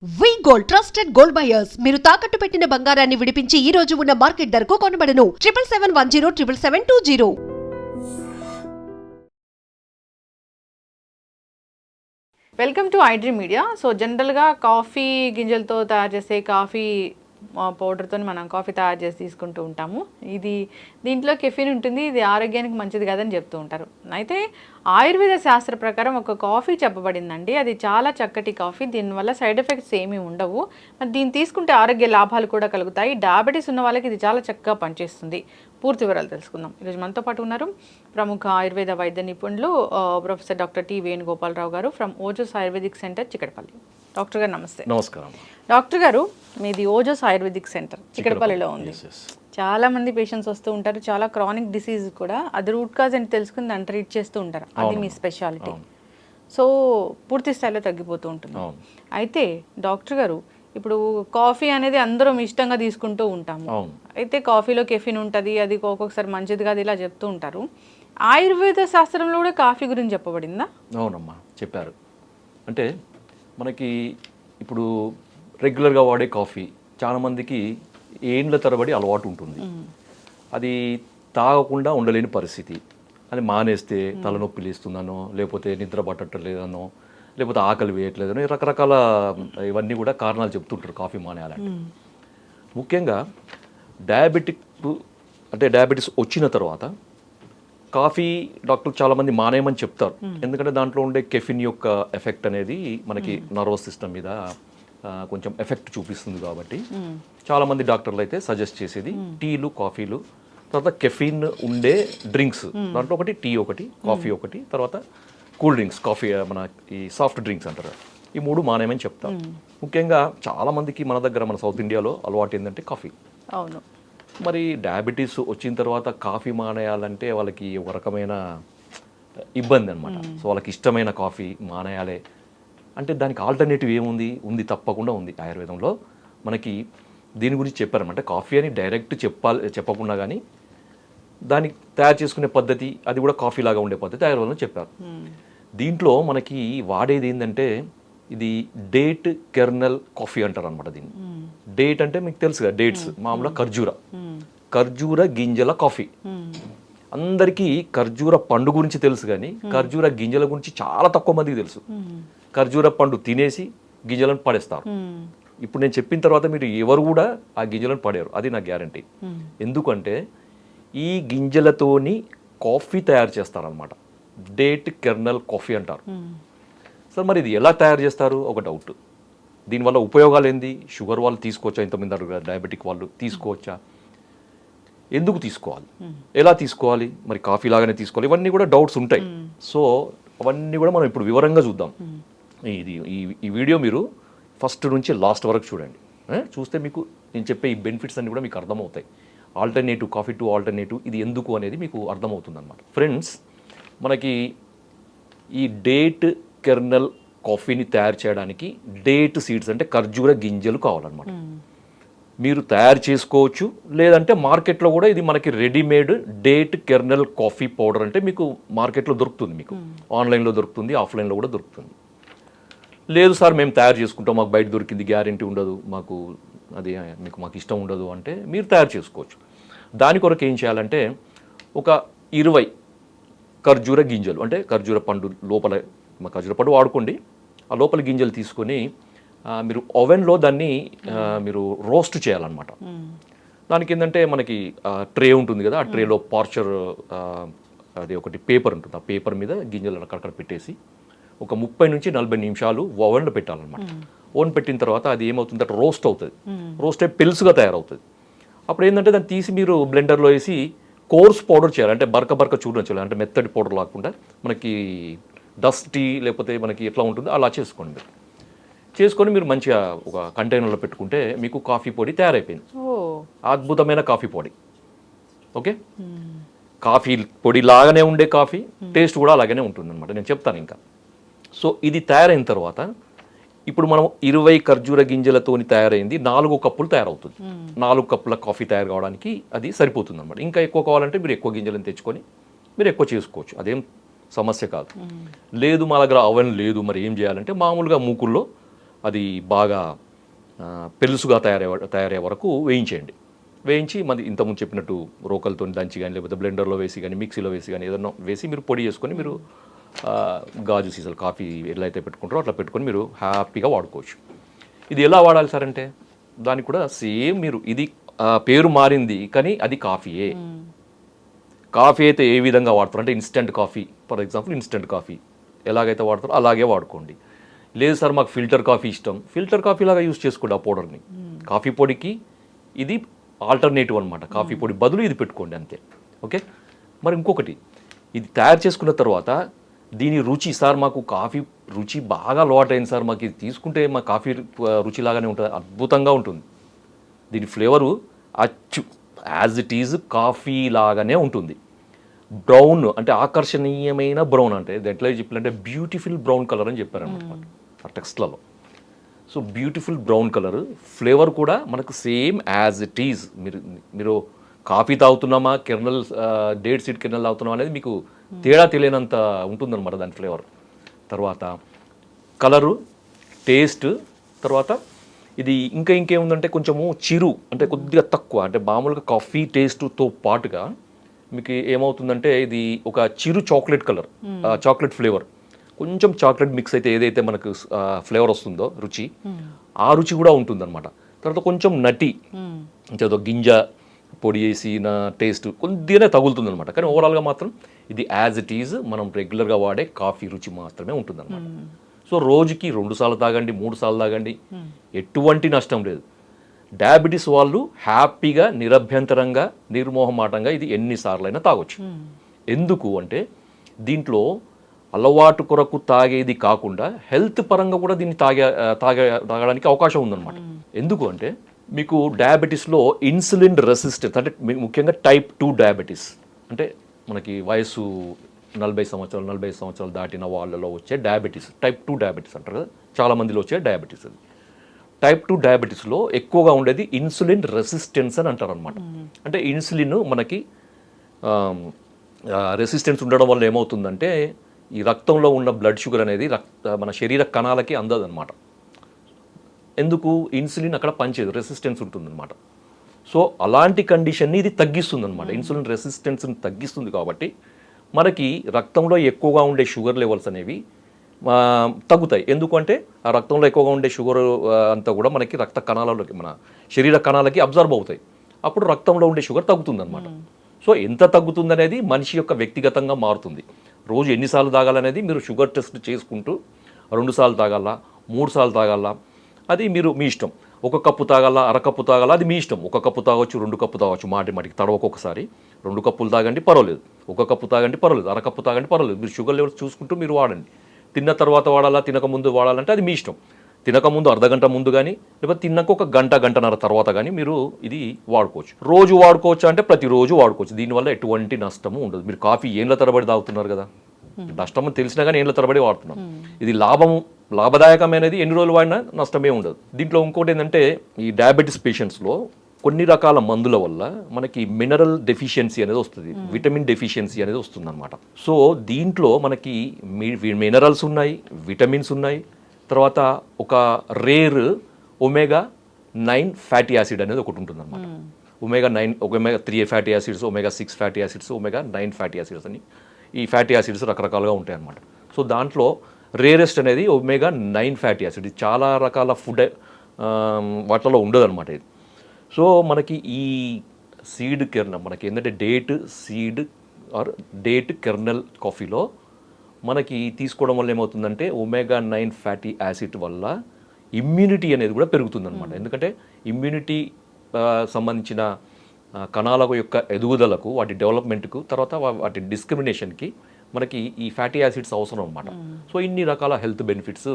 వి gold trusted gold buyers మీరు తాకట్టు పెట్టిన బంగారాన్ని విడిపించి ఈ రోజు ఉన్న మార్కెట్ ధరకు కొనబడను 7771077720. Welcome to iDream media. So జనరల్గా కాఫీ గింజలతో తయారు చేసే కాఫీ పౌడర్తో మనం కాఫీ తయారు చేసి తీసుకుంటూ ఉంటాము. దీంట్లో కెఫీన్ ఉంటుంది, ఇది ఆరోగ్యానికి మంచిది కాదని చెప్తూ ఉంటారు. అయితే ఆయుర్వేద శాస్త్ర ప్రకారం ఒక కాఫీ చెప్పబడిందండి, అది చాలా చక్కటి కాఫీ, దీనివల్ల సైడ్ ఎఫెక్ట్స్ ఏమీ ఉండవు. మరి దీన్ని తీసుకుంటే ఆరోగ్య లాభాలు కూడా కలుగుతాయి. డయాబెటీస్ ఉన్న వాళ్ళకి ఇది చాలా చక్కగా పనిచేస్తుంది. పూర్తి వివరాలు తెలుసుకుందాం. ఈరోజు మనతో పాటు ఉన్నారు ప్రముఖ ఆయుర్వేద వైద్య నిపుణులు professor doctor T Venugopalarao garu from Ojas Ayurvedic centre Chikkadpally. Doctor garu నమస్తే. నమస్కారం. డాక్టర్ గారు, మీది ఓజోస్ ఆయుర్వేదిక్ సెంటర్ చిక్కడపల్లిలో ఉంది. చాలా మంది పేషెంట్స్ వస్తూ ఉంటారు, చాలా క్రానిక్ డిసీజ్ కూడా, అది రూట్ కాజ్ అని తెలుసుకుని దాన్ని ట్రీట్ చేస్తూ ఉంటారు. అది మీ స్పెషాలిటీ. సో పూర్తి స్థాయిలో తగ్గిపోతూ ఉంటుంది. అయితే డాక్టర్ గారు, ఇప్పుడు కాఫీ అనేది అందరం ఇష్టంగా తీసుకుంటూ ఉంటాము. అయితే కాఫీలో కెఫిన్ ఉంటుంది, అది ఒక్కొక్కసారి మంచిది కాదు, ఇలా చెప్తూ ఉంటారు. ఆయుర్వేద శాస్త్రంలో కూడా కాఫీ గురించి చెప్పబడిందా? అవునమ్మా, చెప్పారు. అంటే మనకి ఇప్పుడు రెగ్యులర్గా వాడే కాఫీ చాలామందికి ఏండ్ల తరబడి అలవాటు ఉంటుంది. అది తాగకుండా ఉండలేని పరిస్థితి. అది మానేస్తే తలనొప్పి లేస్తుందనో, లేకపోతే నిద్ర పట్టట్లేదనో, లేకపోతే ఆకలి వేయట్లేదనో, రకరకాల ఇవన్నీ కూడా కారణాలు చెప్తుంటారు కాఫీ మానేయాలంటే. ముఖ్యంగా డయాబెటీస్ వచ్చిన తర్వాత కాఫీ డాక్టర్లు చాలామంది మానేయమని చెప్తారు. ఎందుకంటే దాంట్లో ఉండే కెఫిన్ యొక్క ఎఫెక్ట్ అనేది మనకి నర్వస్ సిస్టమ్ మీద కొంచెం ఎఫెక్ట్ చూపిస్తుంది. కాబట్టి చాలామంది డాక్టర్లు అయితే సజెస్ట్ చేసేది టీలు, కాఫీలు, తర్వాత కెఫిన్ ఉండే డ్రింక్స్, దాంట్లో ఒకటి టీ, ఒకటి కాఫీ, ఒకటి తర్వాత కూల్ డ్రింక్స్, కాఫీ మన ఈ సాఫ్ట్ డ్రింక్స్ అంటారు, ఈ మూడు మానేయమని చెప్తాం. ముఖ్యంగా చాలామందికి మన సౌత్ ఇండియాలో అలవాటు ఏంటంటే కాఫీ. అవును. మరి డయాబెటీస్ వచ్చిన తర్వాత కాఫీ మానేయాలంటే వాళ్ళకి ఒక రకమైన ఇబ్బంది అనమాట. సో వాళ్ళకి ఇష్టమైన కాఫీ మానేయాలి అంటే దానికి ఆల్టర్నేటివ్ ఉంది, తప్పకుండా ఉంది. ఆయుర్వేదంలో మనకి దీని గురించి చెప్పారనమాట. కాఫీ అని డైరెక్ట్ చెప్పకుండా కానీ దాన్ని తయారు చేసుకునే పద్ధతి, అది కూడా కాఫీ లాగా ఉండే పద్ధతి ఆయుర్వేదంలో చెప్పారు. దీంట్లో మనకి వాడేది ఏంటంటే ఇది డేట్ కెర్నల్ కాఫీ అంటారు అనమాట. దీన్ని డేట్ అంటే మీకు తెలుసు కదా, డేట్స్ మామూలుగా ఖర్జూర గింజల కాఫీ. అందరికీ ఖర్జూర పండు గురించి తెలుసు కానీ ఖర్జూర గింజల గురించి చాలా తక్కువ మందికి తెలుసు. ఖర్జూర పండు తినేసి గింజలను పడేస్తారు. ఇప్పుడు నేను చెప్పిన తర్వాత మీరు ఎవరు కూడా ఆ గింజలను పడేరు, అది నా గ్యారంటీ. ఎందుకంటే ఈ గింజలతోని కాఫీ తయారు చేస్తారనమాట. డేట్ కెర్నల్ కాఫీ అంటారు. సార్ మరి ఇది ఎలా తయారు చేస్తారు ఒక డౌట్. దీనివల్ల ఉపయోగాలు ఏంది? షుగర్ వాళ్ళు తీసుకోవచ్చా? ఇంతమంది అడుగుతారు, డయాబెటిక్ వాళ్ళు తీసుకోవచ్చా? ఎందుకు తీసుకోవాలి? ఎలా తీసుకోవాలి? మరి కాఫీ లాగానే తీసుకోవాలి? ఇవన్నీ కూడా డౌట్స్ ఉంటాయి. సో అవన్నీ కూడా మనం ఇప్పుడు వివరంగా చూద్దాం. ఈ వీడియో మీరు ఫస్ట్ నుంచి లాస్ట్ వరకు చూడండి. చూస్తే మీకు నేను చెప్పే ఈ బెనిఫిట్స్ అన్ని కూడా మీకు అర్థమవుతాయి. ఆల్టర్నేటివ్, కాఫీ టు ఆల్టర్నేటివ్ ఇది ఎందుకు అనేది మీకు అర్థమవుతుంది అనమాట. ఫ్రెండ్స్, మనకి ఈ డేట్ కెర్నల్ కాఫీని తయారు చేయడానికి డేట్ సీడ్స్ అంటే ఖర్జూర గింజలు కావాలన్నమాట. మీరు తయారు చేసుకోవచ్చు, లేదంటే మార్కెట్లో కూడా ఇది మనకి readymade date kernel coffee powder అంటే మీకు మార్కెట్లో దొరుకుతుంది. మీకు ఆన్లైన్లో దొరుకుతుంది, ఆఫ్లైన్లో కూడా దొరుకుతుంది. లేదు సార్ మేము తయారు చేసుకుంటాం, మాకు బయట దొరికింది గ్యారెంటీ ఉండదు, మాకు ఇష్టం ఉండదు అంటే మీరు తయారు చేసుకోవచ్చు. దాని కొరకు ఏం చేయాలంటే ఒక 20 ఖర్జూర గింజలు, అంటే ఖర్జూర పండు లోపల ఖర్జూర పండు వాడుకోండి, ఆ లోపల గింజలు తీసుకొని మీరు ఓవెన్లో దాన్ని మీరు రోస్ట్ చేయాలన్నమాట. దానికి ఏంటంటే మనకి ట్రే ఉంటుంది కదా, ఆ ట్రేలో పార్చర్ అది ఒకటి పేపర్ ఉంటుంది, ఆ పేపర్ మీద గింజలు అక్కడక్కడ పెట్టేసి ఒక 30 నుంచి 40 నిమిషాలు ఓవెన్లో పెట్టాలన్నమాట. ఓవెన్ పెట్టిన తర్వాత అది ఏమవుతుందంటే రోస్ట్ అవుతుంది. రోస్ట్ అయ్యి పెలుసుగా తయారవుతుంది. అప్పుడు ఏంటంటే దాన్ని తీసి మీరు బ్లెండర్లో వేసి కోర్స్ పౌడర్ చేయాలి. అంటే బరక చూడాలి, అంటే మెత్తటి పౌడర్ లాకుండా మనకి డస్టీ లేకపోతే మనకి ఎట్లా ఉంటుందో అలా చేసుకోండి. చేసుకొని మీరు మంచిగా ఒక కంటైనర్లో పెట్టుకుంటే మీకు కాఫీ పొడి తయారైపోయింది. అద్భుతమైన కాఫీ పొడి. ఓకే, కాఫీ పొడి లాగానే ఉండే కాఫీ టేస్ట్ కూడా అలాగనే ఉంటుంది అనమాట. నేను చెప్తాను ఇంకా. సో ఇది తయారైన తర్వాత ఇప్పుడు మనం 20 ఖర్జూర గింజలతోని తయారైంది 4 కప్పులు తయారవుతుంది. 4 కప్పుల కాఫీ తయారు కావడానికి అది సరిపోతుంది అనమాట. ఇంకా ఎక్కువ కావాలంటే మీరు ఎక్కువ గింజలను తెచ్చుకొని మీరు ఎక్కువ చేసుకోవచ్చు, అదేం సమస్య కాదు. లేదు మా దగ్గర అవన్ లేదు, మరి ఏం చేయాలంటే మామూలుగా మూకుల్లో అది బాగా పెలుసుగా తయారయ్యే వరకు వేయించేయండి. వేయించి మరి ఇంతకుముందు చెప్పినట్టు రోకలతో దంచి కానీ లేకపోతే బ్లెండర్లో వేసి కానీ మిక్సీలో వేసి కానీ ఏదన్నా వేసి మీరు పొడి చేసుకొని మీరు గాజు సీసాలు కాఫీ ఎలా అయితే పెట్టుకుంటారో అట్లా పెట్టుకొని మీరు హ్యాపీగా వాడుకోవచ్చు. ఇది ఎలా వాడాలి సార్ అంటే దానికి కూడా సేమ్ మీరు ఇది పేరు మారింది కానీ అది కాఫీయే. కాఫీ అయితే ఏ విధంగా వాడతారు అంటే instant coffee, for example instant coffee ఎలాగైతే వాడతారో అలాగే వాడుకోండి. లేదు సార్ మాకు ఫిల్టర్ కాఫీ ఇష్టం, ఫిల్టర్ కాఫీ లాగా యూజ్ చేసుకోండి ఆ పౌడర్ని. కాఫీ పొడికి ఇది ఆల్టర్నేటివ్ అనమాట, కాఫీ పొడి బదులు ఇది పెట్టుకోండి అంతే. ఓకే, మరి ఇంకొకటి ఇది తయారు చేసుకున్న తర్వాత దీని రుచి, సార్ మాకు కాఫీ రుచి బాగా అలవాటైంది సార్, మాకు ఇది తీసుకుంటే మా కాఫీ రుచిలాగానే ఉంటుంది, అద్భుతంగా ఉంటుంది. దీని ఫ్లేవరు అచ్చు యాజ్ ఇట్ ఈజ్ కాఫీ లాగానే ఉంటుంది. బ్రౌన్ అంటే ఆకర్షణీయమైన బ్రౌన్, అంటే ఎట్లా చెప్పాలంటే బ్యూటిఫుల్ బ్రౌన్ కలర్ అని చెప్పారనమాట ఆ టెక్స్ట్లలో. So beautiful brown colour, flavour కూడా మనకు సేమ్ యాజ్ ఇట్ ఈజ్. మీరు కాఫీ తాగుతున్నామా కెర్నల్ డేట్ సీడ్ కెర్నల్ తాగుతున్నామా అనేది మీకు తేడా తెలియనంత ఉంటుందన్నమాట దాని ఫ్లేవర్. తర్వాత కలరు, టేస్ట్, తర్వాత ఇది ఇంకేముందంటే కొంచెము చిరు అంటే కొద్దిగా తక్కువ, అంటే మామూలుగా కాఫీ టేస్ట్తో పాటుగా మీకు ఏమవుతుందంటే ఇది ఒక చిరు చాక్లెట్ కలర్, చాక్లెట్ ఫ్లేవర్, కొంచెం చాక్లెట్ మిక్స్ అయితే ఏదైతే మనకు ఫ్లేవర్ వస్తుందో రుచి, ఆ రుచి కూడా ఉంటుందన్నమాట. తర్వాత కొంచెం నటి అంటే గింజ పొడి వేసిన టేస్ట్ కొద్దిగానే తగులుతుందన్నమాట. కానీ ఓవరాల్గా మాత్రం ఇది యాజ్ ఇట్ ఈజ్ మనం రెగ్యులర్గా వాడే కాఫీ రుచి మాత్రమే ఉంటుందన్నమాట. సో రోజుకి 2 సార్లు తాగండి, 3 సార్లు తాగండి, ఎటువంటి నష్టం లేదు. డయాబెటీస్ వాళ్ళు హ్యాపీగా నిరభ్యంతరంగా నిర్మోహమాటంగా ఇది ఎన్నిసార్లైనా తాగొచ్చు. ఎందుకు అంటే దీంట్లో అలవాటు కొరకు తాగేది కాకుండా హెల్త్ పరంగా కూడా దీన్ని తాగడానికి అవకాశం ఉందన్నమాట. ఎందుకు అంటే మీకు డయాబెటీస్లో ఇన్సులిన్ రెసిస్టెన్స్ అంటే ముఖ్యంగా టైప్ 2 డయాబెటీస్ అంటే మనకి వయసు 40 సంవత్సరాలు దాటిన వాళ్ళలో వచ్చే డయాబెటీస్, టైప్ 2 డయాబెటీస్ అంటారు కదా, చాలామందిలో వచ్చే డయాబెటీస్. అది టైప్ 2 డయాబెటీస్లో ఎక్కువగా ఉండేది ఇన్సులిన్ రెసిస్టెన్స్ అని అంటారు అనమాట. అంటే ఇన్సులిన్ మనకి రెసిస్టెన్స్ ఉండడం వల్ల ఏమవుతుందంటే ఈ రక్తంలో ఉన్న బ్లడ్ షుగర్ అనేది మన శరీర కణాలకి అందదన్నమాట. ఎందుకు? ఇన్సులిన్ అక్కడ పనిచేయదు, రెసిస్టెన్స్ ఉంటుందన్నమాట. సో అలాంటి కండిషన్ని ఇది తగ్గిస్తుంది అనమాట. ఇన్సులిన్ రెసిస్టెన్స్ని తగ్గిస్తుంది కాబట్టి మనకి రక్తంలో ఎక్కువగా ఉండే షుగర్ లెవెల్స్ అనేవి తగ్గుతాయి. ఎందుకంటే ఆ రక్తంలో ఎక్కువగా ఉండే షుగర్ అంతా కూడా మనకి రక్త కణాలలోకి, మన శరీర కణాలకి అబ్జర్వ్ అవుతాయి. అప్పుడు రక్తంలో ఉండే షుగర్ తగ్గుతుంది అనమాట. సో ఎంత తగ్గుతుంది అనేది మనిషి యొక్క వ్యక్తిగతంగా మారుతుంది. రోజు ఎన్నిసార్లు తాగాలనేది మీరు షుగర్ టెస్ట్ చేసుకుంటూ 2 సార్లు తాగాల, 3 సార్లు తాగాల, అది మీ ఇష్టం. 1 కప్పు తాగాల, అరకప్పు తాగాల, అది మీ ఇష్టం. 1 కప్పు తాగొచ్చు, 2 కప్పు తాగొచ్చు, మాటికి తడవకొకసారి 2 కప్పులు తాగండి పర్వాలేదు, 1 కప్పు తాగండి పర్వాలేదు, అరకప్పు తాగండి పర్వాలేదు. మీరు షుగర్ లెవెల్స్ చూసుకుంటూ మీరు వాడండి. తిన్న తర్వాత వాడాలా, తినకముందు వాడాలంటే అది మీ ఇష్టం. తినకముందు అర్ధగంట ముందు కానీ లేకపోతే తిన్నాక 1 గంటన్నర తర్వాత కానీ మీరు ఇది వాడుకోవచ్చు. రోజు వాడుకోవచ్చు అంటే ప్రతిరోజు వాడుకోవచ్చు. దీనివల్ల ఎటువంటి నష్టము ఉండదు. మీరు కాఫీ ఏళ్ళ తరబడి తాగుతున్నారు కదా, నష్టం తెలిసినా కానీ ఏళ్ళ తరబడి వాడుతున్నాం. ఇది లాభదాయకమైనది, ఎన్ని రోజులు వాడినా నష్టమే ఉండదు. దీంట్లో ఇంకోటి ఏంటంటే ఈ డయాబెటీస్ పేషెంట్స్లో కొన్ని రకాల మందుల వల్ల మనకి మినరల్ డెఫిషియన్సీ అనేది వస్తుంది, విటమిన్ డెఫిషియన్సీ అనేది వస్తుంది అనమాట. సో దీంట్లో మనకి మినరల్స్ ఉన్నాయి, విటమిన్స్ ఉన్నాయి, తర్వాత ఒక రేర్ ఒమేగా-9 ఫ్యాటీ యాసిడ్ అనేది ఒకటి ఉంటుంది అనమాట. ఒమేగా-3 ఫ్యాటీ యాసిడ్స్, ఒమేగా-6 fatty acids, omega nine fatty acids అని ఈ ఫ్యాటీ యాసిడ్స్ రకరకాలుగా ఉంటాయి అన్నమాట. సో దాంట్లో రేరెస్ట్ అనేది ఒమేగా-9 ఫ్యాటీ యాసిడ్. ఇది చాలా రకాల ఫుడ్ వాటిలో ఉండదు అనమాట ఇది. సో మనకి ఈ సీడ్ కెర్నల్ మనకి ఏంటంటే డేట్ కెర్నల్ కాఫీలో మనకి తీసుకోవడం వల్ల ఏమవుతుందంటే ఒమేగా-9 ఫ్యాటీ యాసిడ్ వల్ల ఇమ్యూనిటీ అనేది కూడా పెరుగుతుందన్నమాట. ఎందుకంటే ఇమ్యూనిటీ సంబంధించిన కణాల యొక్క ఎదుగుదలకు, వాటి డెవలప్మెంట్కు, తర్వాత వాటి డిస్క్రిమినేషన్కి మనకి ఈ ఫ్యాటీ యాసిడ్స్ అవసరం అనమాట. సో ఇన్ని రకాల హెల్త్ బెనిఫిట్స్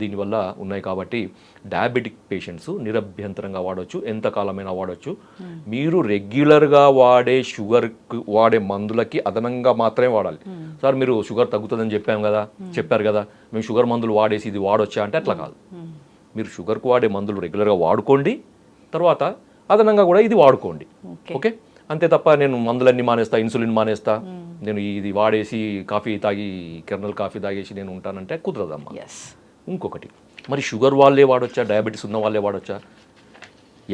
దీనివల్ల ఉన్నాయి కాబట్టి డయాబెటిక్ పేషెంట్స్ నిరభ్యంతరంగా వాడవచ్చు, ఎంతకాలమైనా వాడవచ్చు. మీరు రెగ్యులర్గా వాడే మందులకి అదనంగా మాత్రమే వాడాలి. సార్ మీరు షుగర్ తగ్గుతుందని చెప్పారు కదా, మేము షుగర్ మందులు వాడేసి ఇది వాడొచ్చా అంటే అట్లా కాదు. మీరు షుగర్కు వాడే మందులు రెగ్యులర్గా వాడుకోండి, తర్వాత అదనంగా కూడా ఇది వాడుకోండి. ఓకే, అంతే తప్ప నేను మందులన్నీ మానేస్తా, ఇన్సులిన్ మానేస్తా, నేను ఇది వాడేసి కెర్నల్ కాఫీ తాగేసి నేను ఉంటానంటే కుదరదమ్మా. ఇంకొకటి మరి షుగర్ వాళ్ళే వాడొచ్చా, డయాబెటీస్ ఉన్న వాళ్ళే వాడొచ్చా,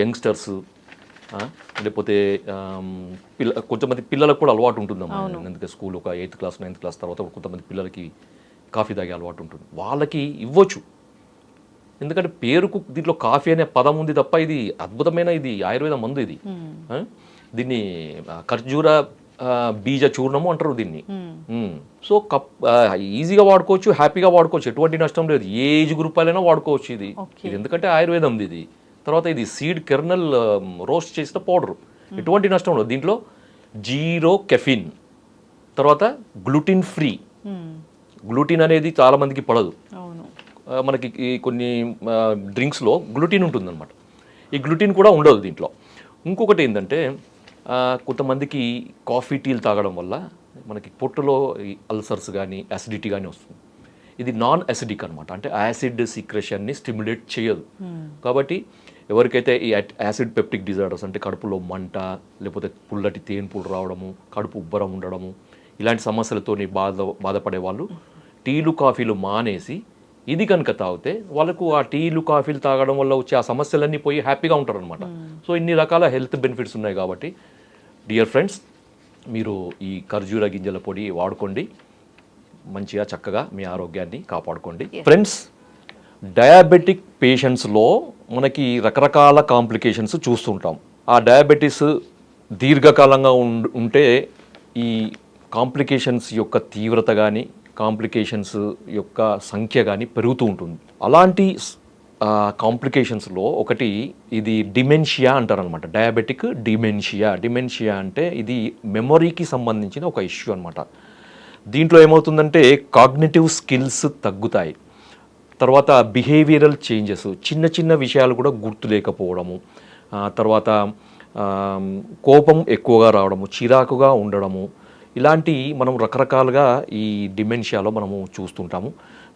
యంగ్స్టర్స్ లేకపోతే కొంతమంది పిల్లలకు కూడా అలవాటు ఉంటుందమ్మా. ఎందుకంటే స్కూల్ ఒక 8th క్లాస్ 9th క్లాస్ తర్వాత కొంతమంది పిల్లలకి కాఫీ తాగే అలవాటు ఉంటుంది, వాళ్ళకి ఇవ్వచ్చు. ఎందుకంటే పేరుకు దీంట్లో కాఫీ అనే పదం ఉంది తప్ప ఇది అద్భుతమైన ఇది ఆయుర్వేద మందు ఇది. దీన్ని ఖర్జూర బీజ చూర్ణము అంటారు దీన్ని. సో ఈజీగా వాడుకోవచ్చు, హ్యాపీగా వాడుకోవచ్చు, ఎటువంటి నష్టం లేదు. ఏ ఏజ్ గ్రూప్ అయినా వాడుకోవచ్చు ఇది. ఎందుకంటే ఆయుర్వేదం ఇది. తర్వాత ఇది సీడ్ కెర్నల్ రోస్ట్ చేసిన పౌడర్, ఎటువంటి నష్టం ఉండదు. దీంట్లో 0 కెఫిన్, తర్వాత గ్లూటిన్ ఫ్రీ. గ్లూటిన్ అనేది చాలా మందికి పడదు. మనకి కొన్ని డ్రింక్స్లో గ్లూటిన్ ఉంటుందన్నమాట. ఈ గ్లూటిన్ కూడా ఉండదు దీంట్లో. ఇంకొకటి ఏంటంటే కొంతమందికి కాఫీ టీలు తాగడం వల్ల మనకి పొట్టులో అల్సర్స్ కానీ యాసిడిటీ కానీ వస్తుంది. ఇది నాన్ యాసిడిక్ అనమాట, అంటే యాసిడ్ సీక్రెషన్ని స్టిమ్యులేట్ చేయదు. కాబట్టి ఎవరికైతే ఈ యాసిడ్ పెప్టిక్ డిజార్డర్స్ అంటే కడుపులో మంట, లేకపోతే పుల్లటి తేన్పులు రావడము, కడుపు ఉబ్బరం ఉండడము, ఇలాంటి సమస్యలతో బాధపడే వాళ్ళు టీలు కాఫీలు మానేసి ఇది కనుక తాగితే వాళ్ళకు ఆ టీలు కాఫీలు తాగడం వల్ల వచ్చే ఆ సమస్యలన్నీ పోయి హ్యాపీగా ఉంటారు అనమాట. సో ఇన్ని రకాల హెల్త్ బెనిఫిట్స్ ఉన్నాయి. కాబట్టి డియర్ ఫ్రెండ్స్, మీరు ఈ ఖర్జూర గింజల పొడి వాడుకోండి, మంచిగా చక్కగా మీ ఆరోగ్యాన్ని కాపాడుకోండి. ఫ్రెండ్స్, డయాబెటిక్ పేషెంట్స్లో మనకి రకరకాల కాంప్లికేషన్స్ చూస్తుంటాం. ఆ డయాబెటీస్ దీర్ఘకాలంగా ఉంటే ఈ కాంప్లికేషన్స్ యొక్క తీవ్రత కానీ కాంప్లికేషన్స్ యొక్క సంఖ్య కానీ పెరుగుతూ ఉంటుంది. అలాంటి కాంప్లికేషన్స్లో ఒకటి ఇది డిమెన్షియా అంటారనమాట. డయాబెటిక్ డిమెన్షియా అంటే ఇది మెమొరీకి సంబంధించిన ఒక ఇష్యూ అనమాట. దీంట్లో ఏమవుతుందంటే కాగ్నిటివ్ స్కిల్స్ తగ్గుతాయి, తర్వాత బిహేవియరల్ చేంజెస్, చిన్న చిన్న విషయాలు కూడా గుర్తు లేకపోవడము, తర్వాత కోపం ఎక్కువగా రావడము, చిరాకుగా ఉండడము, ఇలాంటి మనం రకరకాలుగా ఈ డిమెన్షియాలో మనము చూస్తుంటాము.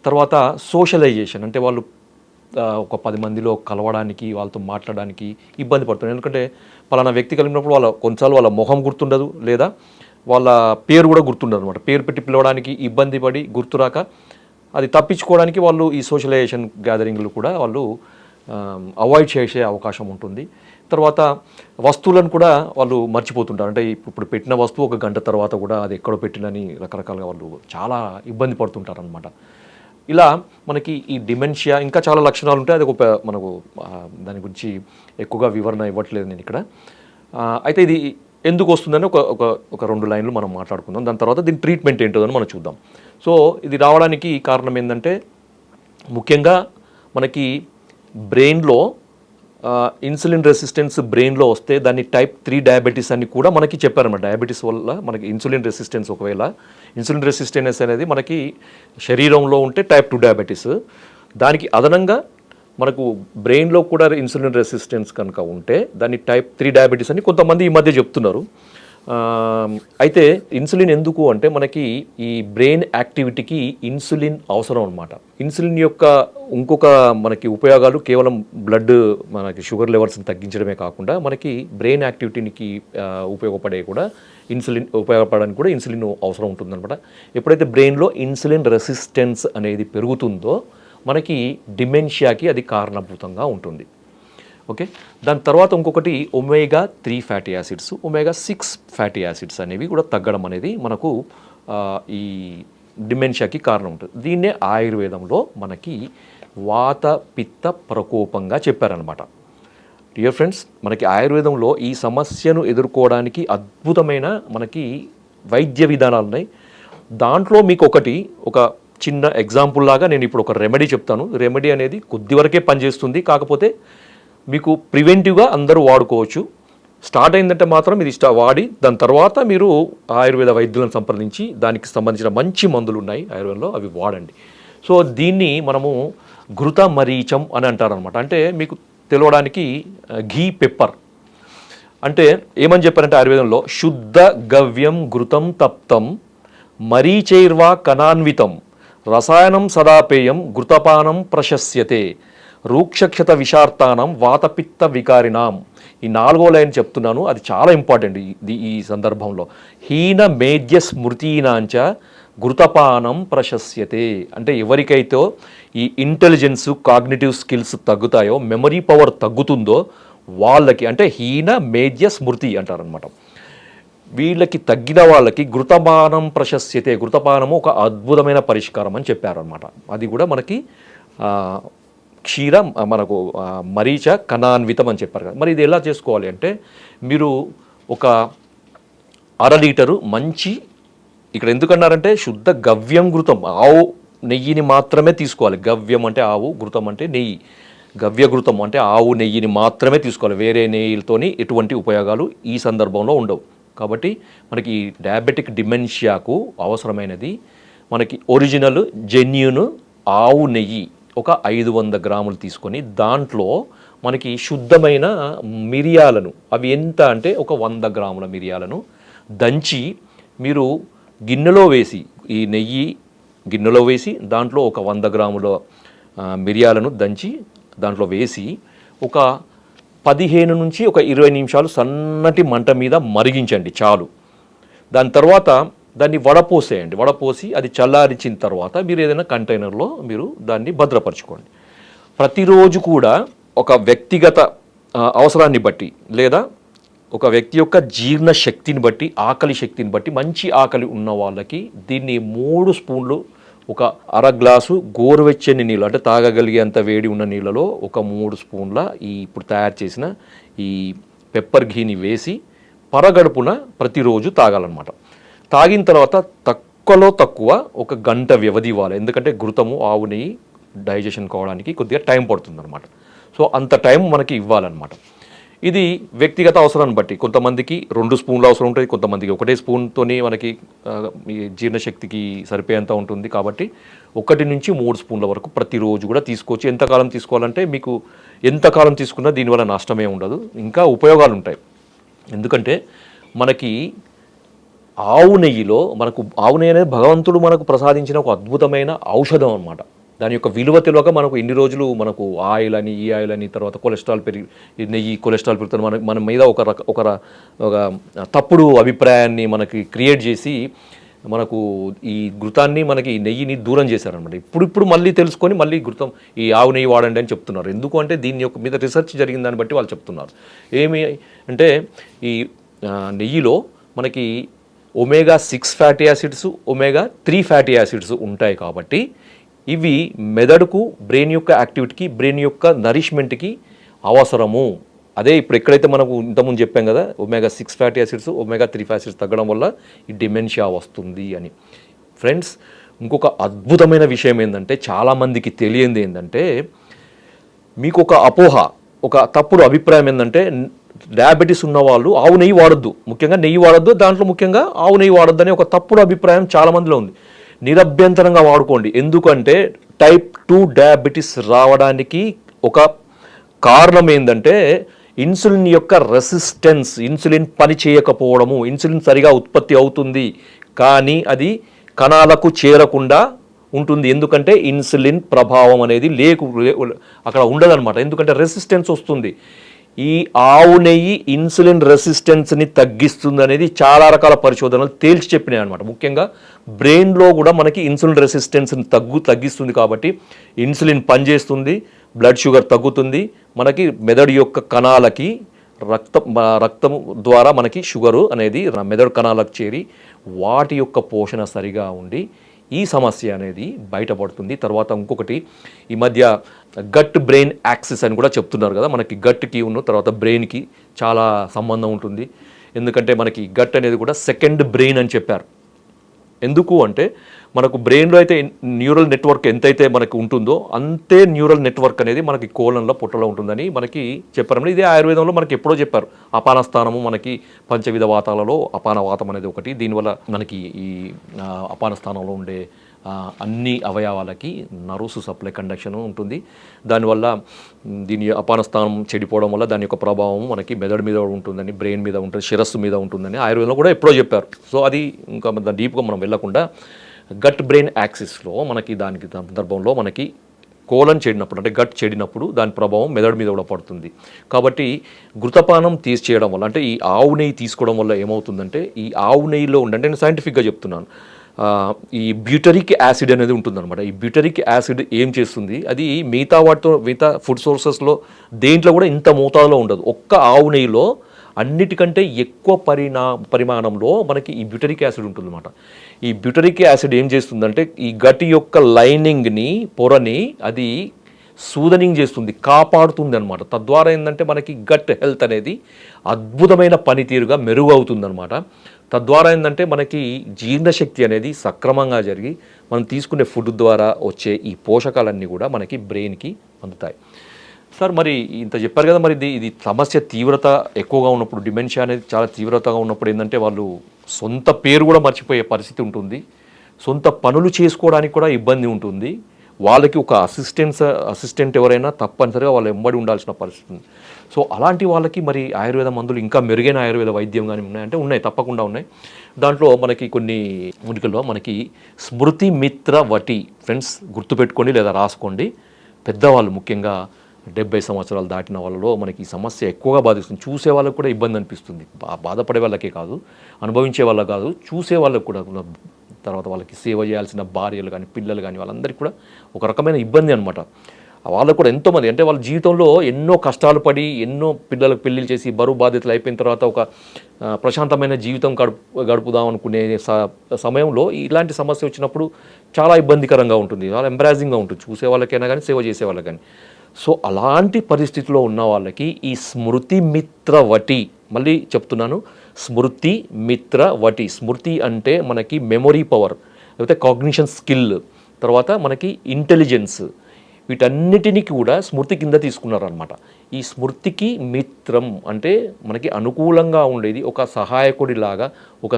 తర్వాత సోషలైజేషన్ అంటే వాళ్ళు ఒక 10 మందిలో కలవడానికి, వాళ్ళతో మాట్లాడడానికి ఇబ్బంది పడుతున్నారు. ఎందుకంటే పలానా వ్యక్తి కలిగినప్పుడు కొన్నిసార్లు వాళ్ళ మొహం గుర్తుండదు, లేదా వాళ్ళ పేరు కూడా గుర్తుండదు అనమాట. పేరు పెట్టి పిలవడానికి ఇబ్బంది పడి గుర్తురాక అది తప్పించుకోవడానికి వాళ్ళు ఈ సోషలైజేషన్ గ్యాదరింగ్లు కూడా వాళ్ళు అవాయిడ్ చేసే అవకాశం ఉంటుంది. తర్వాత వస్తువులను కూడా వాళ్ళు మర్చిపోతుంటారు. అంటే ఇప్పుడు పెట్టిన వస్తువు 1 గంట తర్వాత కూడా అది ఎక్కడో పెట్టినని రకరకాలుగా వాళ్ళు చాలా ఇబ్బంది పడుతుంటారు అనమాట. ఇలా మనకి ఈ డిమెన్షియా ఇంకా చాలా లక్షణాలు ఉంటాయి. అది మనకు దాని గురించి ఎక్కువగా వివరణ ఇవ్వట్లేదు నేను ఇక్కడ. అయితే ఇది ఎందుకు వస్తుందని ఒక 2 లైన్లు మనం మాట్లాడుకుందాం. దాని తర్వాత దీని ట్రీట్మెంట్ ఏంటో అని మనం చూద్దాం. సో ఇది రావడానికి కారణం ఏంటంటే ముఖ్యంగా మనకి బ్రెయిన్లో ఇన్సులిన్ రెసిస్టెన్స్ బ్రెయిన్లో వస్తే దాన్ని టైప్ 3 డయాబెటీస్ అని కూడా మనకి చెప్పారన్నమాట. డయాబెటీస్ వల్ల మనకి ఇన్సులిన్ రెసిస్టెన్స్, ఒకవేళ ఇన్సులిన్ రెసిస్టెన్స్ అనేది మనకి శరీరంలో ఉంటే టైప్ 2 డయాబెటీస్, దానికి అదనంగా మనకు బ్రెయిన్లో కూడా ఇన్సులిన్ రెసిస్టెన్స్ కనుక ఉంటే దాన్ని టైప్ 3 డయాబెటీస్ అని కొంతమంది ఈ మధ్య చెప్తున్నారు. అయితే ఇన్సులిన్ ఎందుకు అంటే మనకి ఈ బ్రెయిన్ యాక్టివిటీకి ఇన్సులిన్ అవసరం అనమాట. ఇన్సులిన్ యొక్క ఇంకొక మనకి ఉపయోగాలు కేవలం బ్లడ్ మనకి షుగర్ లెవెల్స్ని తగ్గించడమే కాకుండా మనకి బ్రెయిన్ యాక్టివిటీకి ఉపయోగపడే కూడా ఉపయోగపడడానికి కూడా ఇన్సులిన్ అవసరం ఉంటుందన్నమాట. ఎప్పుడైతే బ్రెయిన్లో ఇన్సులిన్ రెసిస్టెన్స్ అనేది పెరుగుతుందో మనకి డిమెన్షియాకి అది కారణభూతంగా ఉంటుంది. ఓకే, దాని తర్వాత ఇంకొకటి omega 3 fatty acids, omega 6 fatty acids అనేవి కూడా తగ్గడం అనేది మనకు ఈ డిమెన్షియాకి కారణం ఉంటుంది. దీన్నే ఆయుర్వేదంలో మనకి వాత పిత్త ప్రకోపంగా చెప్పారనమాట. డియర్ ఫ్రెండ్స్, మనకి ఆయుర్వేదంలో ఈ సమస్యను ఎదుర్కోవడానికి అద్భుతమైన మనకి వైద్య విధానాలు ఉన్నాయి. దాంట్లో మీకు ఒక చిన్న ఎగ్జాంపుల్ లాగా నేను ఇప్పుడు ఒక రెమెడీ చెప్తాను. రెమెడీ అనేది కొద్ది వరకే పనిచేస్తుంది, కాకపోతే మీకు ప్రివెంటివ్గా అందరూ వాడుకోవచ్చు. స్టార్ట్ అయిందంటే మాత్రం ఇది వాడి దాని తర్వాత మీరు ఆయుర్వేద వైద్యులను సంప్రదించి దానికి సంబంధించిన మంచి మందులు ఉన్నాయి ఆయుర్వేదంలో, అవి వాడండి. సో దీన్ని మనము ఘృత మరీచం అని అంటారనమాట. అంటే మీకు తెలవడానికి ఘీ పెప్పర్ అంటే ఏమని చెప్పారంటే ఆయుర్వేదంలో శుద్ధ గవ్యం ఘృతం తప్తం మరీచైర్వా కణాన్వితం రసాయనం సదాపేయం ఘృతపానం ప్రశస్యతే రూక్షక్షత విషార్తానం వాతపిత్త వికారినాం. ఈ 4వ లైన్ చెప్తున్నాను, అది చాలా ఇంపార్టెంట్ ఈ సందర్భంలో. హీన మేధ్య స్మృతీనాంచ ఘృతపానం ప్రశస్యతే. అంటే ఎవరికైతే ఈ ఇంటెలిజెన్స్, కాగ్నిటివ్ స్కిల్స్ తగ్గుతాయో, మెమరీ పవర్ తగ్గుతుందో వాళ్ళకి, అంటే హీన మేధ్య స్మృతి అంటారనమాట, వీళ్ళకి తగ్గిన వాళ్ళకి ఘృతపానం ప్రశస్యతే, ఘృతపానము ఒక అద్భుతమైన పరిష్కారం అని చెప్పారనమాట. అది కూడా మనకి క్షీరం మనకు మరీచ కణాన్వితం అని చెప్పారు కదా. మరి ఇది ఎలా చేసుకోవాలి అంటే, మీరు ఒక 1/2 లీటరు మంచి, ఇక్కడ ఎందుకన్నారంటే శుద్ధ గవ్యం ఘృతం, ఆవు నెయ్యిని మాత్రమే తీసుకోవాలి. గవ్యం అంటే ఆవు, ఘృతం అంటే నెయ్యి. గవ్య ఘృతం అంటే ఆవు నెయ్యిని మాత్రమే తీసుకోవాలి. వేరే నెయ్యిలతోని ఎటువంటి ఉపయోగాలు ఈ సందర్భంలో ఉండవు. కాబట్టి మనకి డయాబెటిక్ డిమెన్షియాకు అవసరమైనది మనకి ఒరిజినల్ జెన్యూన్ ఆవు నెయ్యి ఒక 500 గ్రాములు తీసుకొని దాంట్లో మనకి శుద్ధమైన మిరియాలను, అవి ఎంత అంటే ఒక 100 గ్రాముల మిరియాలను దంచి మీరు గిన్నెలో వేసి, ఈ నెయ్యి గిన్నెలో వేసి దాంట్లో ఒక 100 గ్రాముల మిరియాలను దంచి దాంట్లో వేసి ఒక 15 నుంచి ఒక 20 నిమిషాలు సన్నటి మంట మీద మరిగించండి చాలు. దాని తర్వాత దాన్ని వడపోసేయండి. వడపోసి అది చల్లారించిన తర్వాత మీరు ఏదైనా కంటైనర్లో మీరు దాన్ని భద్రపరచుకోండి. ప్రతిరోజు కూడా ఒక వ్యక్తిగత అవసరాన్ని బట్టి, లేదా ఒక వ్యక్తి యొక్క జీర్ణ శక్తిని బట్టి, ఆకలి శక్తిని బట్టి, మంచి ఆకలి ఉన్న వాళ్ళకి దీన్ని 3 స్పూన్లు ఒక 1/2 గ్లాసు గోరువెచ్చని నీళ్ళు, అంటే తాగగలిగేంత వేడి ఉన్న నీళ్ళలో ఒక 3 స్పూన్ల ఈ ఇప్పుడు తయారు చేసిన ఈ పెప్పర్ ఘీని వేసి పరగడుపున ప్రతిరోజు తాగాలన్నమాట. తాగిన తర్వాత తక్కువలో తక్కువ ఒక గంట వ్యవధి ఇవ్వాలి. ఎందుకంటే ఘృతము, ఆవు నెయ్యి డైజెషన్ కావడానికి కొద్దిగా టైం పడుతుందన్నమాట. సో అంత టైం మనకి ఇవ్వాలన్నమాట. ఇది వ్యక్తిగత అవసరాన్ని బట్టి, కొంతమందికి 2 స్పూన్లు అవసరం ఉంటుంది, కొంతమందికి 1 స్పూన్తోనే మనకి జీర్ణశక్తికి సరిపోయేంత ఉంటుంది. కాబట్టి 1 నుంచి 3 స్పూన్ల వరకు ప్రతిరోజు కూడా తీసుకోవచ్చు. ఎంతకాలం తీసుకోవాలంటే మీకు ఎంతకాలం తీసుకున్నా దీనివల్ల నష్టమే ఉండదు, ఇంకా ఉపయోగాలు ఉంటాయి. ఎందుకంటే మనకి ఆవు నెయ్యిలో, మనకు ఆవు నెయ్యి అనేది భగవంతుడు మనకు ప్రసాదించిన ఒక అద్భుతమైన ఔషధం అన్నమాట. దాని యొక్క విలువ తెలియక మనకు ఇన్ని రోజులు మనకు ఆయిల్ అని, ఈ ఆయిల్ అని, తర్వాత కొలెస్ట్రాల్ నెయ్యి కొలెస్ట్రాల్ పెరుగుతుంది మన మీద ఒక తప్పుడు అభిప్రాయాన్ని మనకి క్రియేట్ చేసి మనకు ఈ ఘృతాన్ని, మనకి ఈ నెయ్యిని దూరం చేశారనమాట. ఇప్పుడు మళ్ళీ తెలుసుకొని మళ్ళీ ఘృతం, ఈ ఆవు నెయ్యి వాడండి అని చెప్తున్నారు. ఎందుకు అంటే దీని యొక్క మీద రీసెర్చ్ జరిగిన దాన్ని బట్టి వాళ్ళు చెప్తున్నారు. ఏమి అంటే ఈ నెయ్యిలో మనకి omega 6 fatty acids, omega 3 fatty acids ఉంటాయి. కాబట్టి ఇవి మెదడుకు, బ్రెయిన్ యొక్క యాక్టివిటీకి, బ్రెయిన్ యొక్క నరిష్మెంట్కి అవసరము. అదే ఇప్పుడు ఎక్కడైతే మనకు ఇంతకుముందు చెప్పాం కదా, omega 6 fatty acids, omega 3 fatty acids తగ్గడం వల్ల ఈ డిమెన్షియా వస్తుంది అని. ఫ్రెండ్స్, ఇంకొక అద్భుతమైన విషయం ఏంటంటే, చాలామందికి తెలియంది ఏంటంటే, మీకు ఒక అపోహ, ఒక తప్పుడు అభిప్రాయం ఏంటంటే, డయాబెటీస్ ఉన్న వాళ్ళు ఆవు నెయ్యి వాడొద్దు, ముఖ్యంగా నెయ్యి వాడొద్దు, దాంట్లో ముఖ్యంగా ఆవు నెయ్యి వాడొద్దు అనే ఒక తప్పుడు అభిప్రాయం చాలామందిలో ఉంది. నిరభ్యంతరంగా వాడుకోండి. ఎందుకంటే టైప్ 2 డయాబెటీస్ రావడానికి ఒక కారణం ఏంటంటే ఇన్సులిన్ యొక్క రెసిస్టెన్స్, ఇన్సులిన్ పని చేయకపోవడము. ఇన్సులిన్ సరిగా ఉత్పత్తి అవుతుంది కానీ అది కణాలకు చేరకుండా ఉంటుంది. ఎందుకంటే ఇన్సులిన్ ప్రభావం అనేది అక్కడ ఉండదన్నమాట. ఎందుకంటే రెసిస్టెన్స్ వస్తుంది. ఈ ఆవు నెయ్యి ఇన్సులిన్ రెసిస్టెన్స్ని తగ్గిస్తుంది అనేది చాలా రకాల పరిశోధనలు తేల్చి చెప్పినాయి అనమాట. ముఖ్యంగా బ్రెయిన్లో కూడా మనకి ఇన్సులిన్ రెసిస్టెన్స్ని తగ్గిస్తుంది. కాబట్టి ఇన్సులిన్ పనిచేస్తుంది, బ్లడ్ షుగర్ తగ్గుతుంది, మనకి మెదడు యొక్క కణాలకి రక్తం ద్వారా మనకి షుగరు అనేది మెదడు కణాలకు చేరి వాటి యొక్క పోషణ సరిగా ఉండి ఈ సమస్య అనేది బయటపడుతుంది. తర్వాత ఇంకొకటి, ఈ మధ్య గట్ బ్రెయిన్ యాక్సిస్ అని కూడా చెప్తున్నారు కదా. మనకి గట్కి తర్వాత బ్రెయిన్కి చాలా సంబంధం ఉంటుంది. ఎందుకంటే మనకి గట్ అనేది కూడా సెకండ్ బ్రెయిన్ అని చెప్పారు. ఎందుకు అంటే మనకు బ్రెయిన్లో అయితే న్యూరల్ నెట్వర్క్ ఎంతైతే మనకు ఉంటుందో అంతే న్యూరల్ నెట్వర్క్ అనేది మనకి కోలంలో, పొట్టలో ఉంటుందని మనకి చెప్పారు. ఇదే ఆయుర్వేదంలో మనకి ఎప్పుడో చెప్పారు. అపాన స్థానము, మనకి పంచవిధ వాతాలలో అపాన వాతం అనేది ఒకటి. దీనివల్ల మనకి ఈ అపాన స్థానంలో ఉండే అన్ని అవయవాలకి నర్వ్స్ సప్లై, కండక్షన్ ఉంటుంది. దానివల్ల దీని అపాన స్థానం చెడిపోవడం వల్ల దాని యొక్క ప్రభావం మనకి మెదడు మీద ఉంటుందని, బ్రెయిన్ మీద ఉంటుంది, శిరస్సు మీద ఉంటుందని ఆయుర్వేదంలో కూడా ఎప్పుడో చెప్పారు. సో అది ఇంకా డీప్గా మనం వెళ్ళకుండా గట్ బ్రెయిన్ యాక్సిస్లో మనకి దానికి సందర్భంలో మనకి కోలన్ చెడినప్పుడు, అంటే గట్ చెడినప్పుడు దాని ప్రభావం మెదడు మీద కూడా పడుతుంది. కాబట్టి ఘృతపానం చేయడం వల్ల, అంటే ఈ ఆవు నెయ్యి తీసుకోవడం వల్ల ఏమవుతుందంటే, ఈ ఆవు నెయ్యిలో ఉండే, నేను సైంటిఫిక్గా చెప్తున్నాను, ఈ బ్యూటరిక్ యాసిడ్ అనేది ఉంటుందన్నమాట. ఈ బ్యూటరిక్ యాసిడ్ ఏం చేస్తుంది, అది మిగతా ఫుడ్ సోర్సెస్లో దేంట్లో కూడా ఇంత మోతాదులో ఉండదు. ఒక్క ఆవు నెయ్యిలో అన్నిటికంటే ఎక్కువ పరిమాణంలో మనకి ఈ బ్యూటరిక్ యాసిడ్ ఉంటుందన్నమాట. ఈ బ్యూటరిక్ యాసిడ్ ఏం చేస్తుందంటే ఈ గట్ యొక్క లైనింగ్ని, పొరని అది సూదనింగ్ చేస్తుంది, కాపాడుతుంది అనమాట. తద్వారా ఏంటంటే మనకి గట్ హెల్త్ అనేది అద్భుతమైన పనితీరుగా మెరుగవుతుంది అనమాట. తద్వారా ఏంటంటే మనకి జీర్ణశక్తి అనేది సక్రమంగా జరిగి మనం తీసుకునే ఫుడ్ ద్వారా వచ్చే ఈ పోషకాలన్నీ కూడా మనకి బ్రెయిన్కి అందుతాయి. సార్ మరి ఇంత చెప్పారు కదా, మరి ఇది సమస్య తీవ్రత ఎక్కువగా ఉన్నప్పుడు, డిమెన్షియా అనేది చాలా తీవ్రతగా ఉన్నప్పుడు ఏంటంటే వాళ్ళు సొంత పేరు కూడా మర్చిపోయే పరిస్థితి ఉంటుంది, సొంత పనులు చేసుకోవడానికి కూడా ఇబ్బంది ఉంటుంది. వాళ్ళకి ఒక అసిస్టెంట్ ఎవరైనా తప్పనిసరిగా వాళ్ళు ఎంబడి ఉండాల్సిన పరిస్థితి ఉంది. సో అలాంటి వాళ్ళకి మరి ఆయుర్వేద మందులు, ఇంకా మెరుగైన ఆయుర్వేద వైద్యం కానీ ఉన్నాయంటే ఉన్నాయి, తప్పకుండా ఉన్నాయి. దాంట్లో మనకి కొన్ని మూలికల్లో మనకి స్మృతి మిత్ర వటి, ఫ్రెండ్స్ గుర్తుపెట్టుకోండి లేదా రాసుకోండి. పెద్దవాళ్ళు ముఖ్యంగా 70 సంవత్సరాలు దాటిన వాళ్ళలో మనకి ఈ సమస్య ఎక్కువగా బాధిస్తుంది. చూసే వాళ్ళకు కూడా ఇబ్బంది అనిపిస్తుంది. బాధపడే వాళ్ళకే కాదు, అనుభవించే వాళ్ళకి కాదు, చూసే వాళ్ళకు కూడా, తర్వాత వాళ్ళకి సేవ చేయాల్సిన భార్యలు కానీ పిల్లలు కానీ వాళ్ళందరికీ కూడా ఒక రకమైన ఇబ్బంది అనమాట. వాళ్ళకు కూడా ఎంతోమంది అంటే వాళ్ళ జీవితంలో ఎన్నో కష్టాలు పడి, ఎన్నో పిల్లలకు పెళ్ళిళ్ళు చేసి బరువు బాధ్యతలు అయిపోయిన తర్వాత ఒక ప్రశాంతమైన జీవితం గడుపుదాం అనుకునే సమయంలో ఇలాంటి సమస్య వచ్చినప్పుడు చాలా ఇబ్బందికరంగా ఉంటుంది, చాలా ఎంబరాజింగ్గా ఉంటుంది చూసే వాళ్ళకైనా కానీ సేవ చేసే వాళ్ళకి కానీ. సో అలాంటి పరిస్థితిలో ఉన్న వాళ్ళకి ఈ స్మృతి మిత్ర వటి, మళ్ళీ చెప్తున్నాను, స్మృతి మిత్ర వటి. స్మృతి అంటే మనకి మెమొరీ పవర్, లేకపోతే కాగ్నిషన్ స్కిల్, తర్వాత మనకి ఇంటెలిజెన్స్, వీటన్నిటినీ కూడా స్మృతి కింద తీసుకున్నారనమాట. ఈ స్మృతికి మిత్రం అంటే మనకి అనుకూలంగా ఉండేది, ఒక సహాయకుడిలాగా, ఒక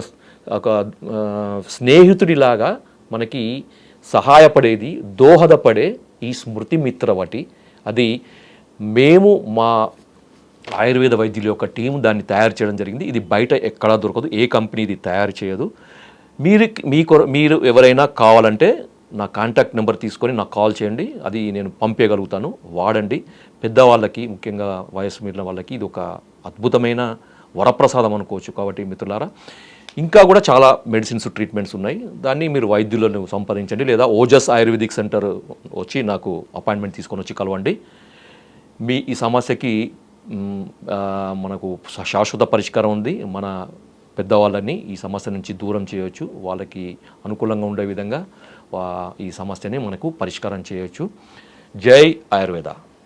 స్నేహితుడిలాగా మనకి సహాయపడేది, దోహదపడే ఈ స్మృతి మిత్రవటి. అది మేము మా ఆయుర్వేద వైద్యుల యొక్క టీం దాన్ని తయారు చేయడం జరిగింది. ఇది బయట ఎక్కడా దొరకదు, ఏ కంపెనీ ఇది తయారు చేయదు. మీరు ఎవరైనా కావాలంటే నా కాంటాక్ట్ నెంబర్ తీసుకొని నాకు కాల్ చేయండి, అది నేను పంపేయగలుగుతాను. వాడండి. పెద్దవాళ్ళకి, ముఖ్యంగా వయసు మీరిన వాళ్ళకి ఇది ఒక అద్భుతమైన వరప్రసాదం అనుకోవచ్చు. కాబట్టి మిత్రులారా, ఇంకా కూడా చాలా మెడిసిన్స్, ట్రీట్మెంట్స్ ఉన్నాయి. దాన్ని మీరు వైద్యులను సంప్రదించండి, లేదా ఓజస్ ఆయుర్వేదిక్ సెంటర్ వచ్చి నాకు అపాయింట్మెంట్ తీసుకొని వచ్చి కలవండి. మీ ఈ సమస్యకి మనకు శాశ్వత పరిష్కారం ఉంది. మన పెద్దవాళ్ళని ఈ సమస్య నుంచి దూరం చేయవచ్చు, వాళ్ళకి అనుకూలంగా ఉండే విధంగా ఈ సమస్యని మనకు పరిష్కారం చేయవచ్చు. జై ఆయుర్వేద.